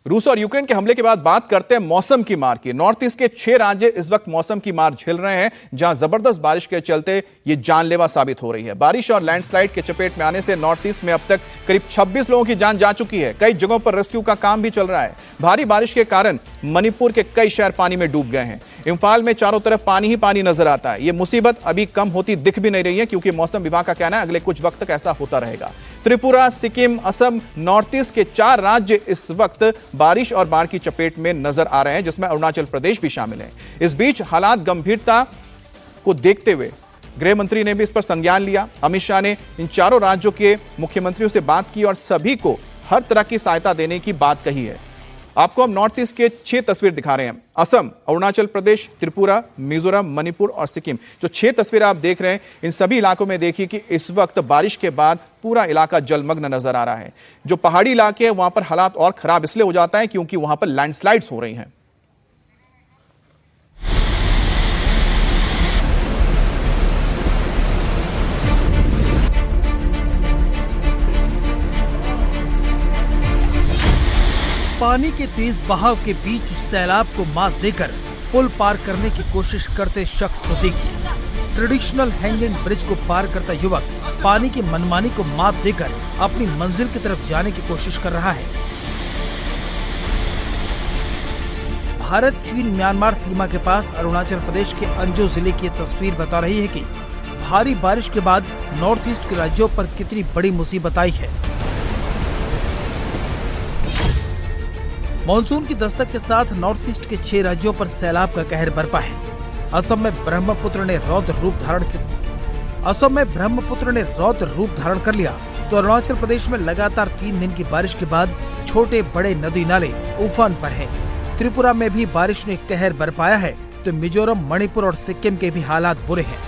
रूस और यूक्रेन के हमले के बाद बात करते हैं मौसम की मार की। नॉर्थ ईस्ट के 6 राज्य इस वक्त मौसम की मार झेल रहे हैं, जहां जबरदस्त बारिश के चलते ये जानलेवा साबित हो रही है। बारिश और लैंडस्लाइड के चपेट में आने से नॉर्थ ईस्ट में अब तक करीब 26 लोगों की जान जा चुकी है। कई जगहों पर रेस्क्यू का काम भी चल रहा है। भारी बारिश के कारण मणिपुर के कई शहर पानी में डूब गए हैं। इंफाल में चारों तरफ पानी ही पानी नजर आता है। यह मुसीबत अभी कम होती दिख भी नहीं रही है, क्योंकि मौसम विभाग का कहना है अगले कुछ वक्त तक ऐसा होता रहेगा। त्रिपुरा, सिक्किम, असम, नॉर्थ ईस्ट के 4 राज्य इस वक्त बारिश और बाढ़ की चपेट में नजर आ रहे हैं, जिसमें अरुणाचल प्रदेश भी शामिल है। इस बीच हालात गंभीरता को देखते हुए गृह मंत्री ने भी इस पर संज्ञान लिया। अमित शाह ने इन चारों राज्यों के मुख्यमंत्रियों से बात की और सभी को हर तरह की सहायता देने की बात कही है। आपको हम नॉर्थ ईस्ट के 6 तस्वीर दिखा रहे हैं। असम, अरुणाचल प्रदेश, त्रिपुरा, मिजोरम, मणिपुर और सिक्किम। जो 6 तस्वीरें आप देख रहे हैं, इन सभी इलाकों में देखिए कि इस वक्त बारिश के बाद पूरा इलाका जलमग्न नजर आ रहा है। जो पहाड़ी इलाके हैं वहां पर हालात और खराब इसलिए हो जाता है क्योंकि वहां पर लैंडस्लाइड्स हो रही हैं। पानी के तेज बहाव के बीच सैलाब को मात देकर पुल पार करने की कोशिश करते शख्स को देखिए। ट्रेडिशनल हैंगिंग ब्रिज को पार करता युवक पानी की मनमानी को मात देकर अपनी मंजिल की तरफ जाने की कोशिश कर रहा है। भारत चीन म्यांमार सीमा के पास अरुणाचल प्रदेश के अंजो जिले की तस्वीर बता रही है कि भारी बारिश के बाद नॉर्थ ईस्ट के राज्यों पर कितनी बड़ी मुसीबत आई है। मॉनसून की दस्तक के साथ नॉर्थ ईस्ट के 6 राज्यों पर सैलाब का कहर बरपा है। असम में ब्रह्मपुत्र ने रौद्र रूप धारण कर लिया, तो अरुणाचल प्रदेश में लगातार 3 दिन की बारिश के बाद छोटे बड़े नदी नाले उफान पर हैं। त्रिपुरा में भी बारिश ने कहर बरपाया है, तो मिजोरम, मणिपुर और सिक्किम के भी हालात बुरे हैं।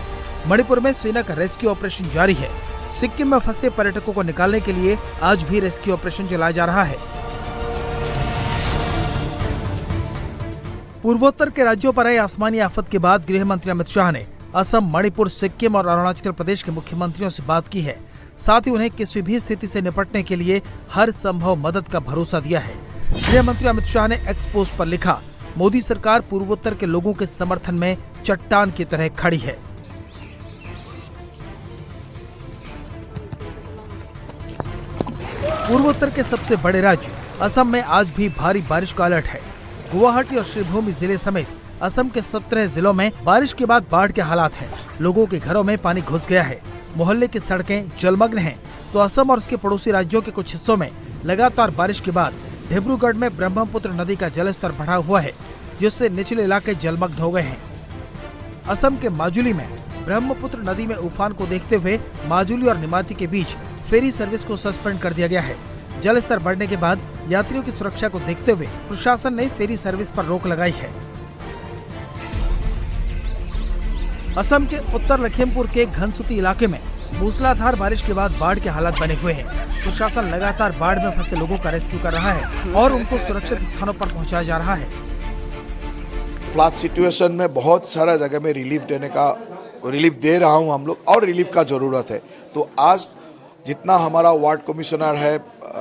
मणिपुर में सेना का रेस्क्यू ऑपरेशन जारी है। सिक्किम में फंसे पर्यटकों को निकालने के लिए आज भी रेस्क्यू ऑपरेशन चलाया जा रहा है। पूर्वोत्तर के राज्यों पर आई आसमानी आफत के बाद गृह मंत्री अमित शाह ने असम, मणिपुर, सिक्किम और अरुणाचल प्रदेश के मुख्यमंत्रियों से बात की है। साथ ही उन्हें किसी भी स्थिति से निपटने के लिए हर संभव मदद का भरोसा दिया है। गृह मंत्री अमित शाह ने एक्स पोस्ट पर लिखा, मोदी सरकार पूर्वोत्तर के लोगों के समर्थन में चट्टान की तरह खड़ी है। पूर्वोत्तर के सबसे बड़े राज्य असम में आज भी भारी बारिश का अलर्ट है। गुवाहाटी और श्रीभूमि जिले समेत असम के 17 जिलों में बारिश के बाद बाढ़ के हालात हैं। लोगों के घरों में पानी घुस गया है। मोहल्ले की सड़कें जलमग्न हैं। तो असम और उसके पड़ोसी राज्यों के कुछ हिस्सों में लगातार बारिश के बाद डिब्रूगढ़ में ब्रह्मपुत्र नदी का जलस्तर बढ़ा हुआ है, जिससे निचले इलाके जलमग्न हो गए हैं। असम के माजुली में ब्रह्मपुत्र नदी में उफान को देखते हुए माजुली और निमाती के बीच फेरी सर्विस को सस्पेंड कर दिया गया है। जल स्तर बढ़ने के बाद यात्रियों की सुरक्षा को देखते हुए प्रशासन ने फेरी सर्विस पर रोक लगाई है। असम के उत्तर लखीमपुर के घनसूती इलाके में मूसलाधार बारिश के बाद बाढ़ के हालात बने हुए हैं। प्रशासन लगातार बाढ़ में फंसे लोगों का रेस्क्यू कर रहा है और उनको सुरक्षित स्थानों पर पहुंचाया जा रहा है। फ्लड सिचुएशन में बहुत सारा जगह में रिलीफ दे रहा हूं हम लोग, और रिलीफ का जरूरत है। तो आज जितना हमारा वार्ड कमिश्नर है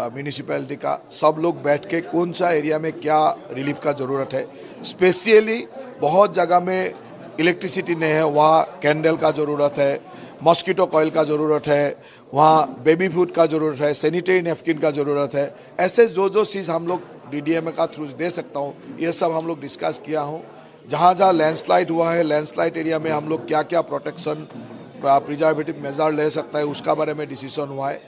म्यूनिसिपैलिटी का, सब लोग बैठ के कौन सा एरिया में क्या रिलीफ का ज़रूरत है, स्पेशली बहुत जगह में इलेक्ट्रिसिटी नहीं है, वहाँ कैंडल का ज़रूरत है, मॉस्किटो कॉइल का ज़रूरत है, वहाँ बेबी फूड का ज़रूरत है, सैनिटरी नैपकिन का ज़रूरत है। ऐसे जो चीज़ हम लोग DDMA का थ्रू दे सकता हूँ, ये सब हम लोग डिस्कस किया हूँ। जहाँ लैंडस्लाइड हुआ है, लैंडस्लाइड एरिया में हम लोग क्या क्या प्रोटेक्शन प्रिजर्वेटिव मेजर ले सकता है, उसका बारे में डिसीजन हुआ है।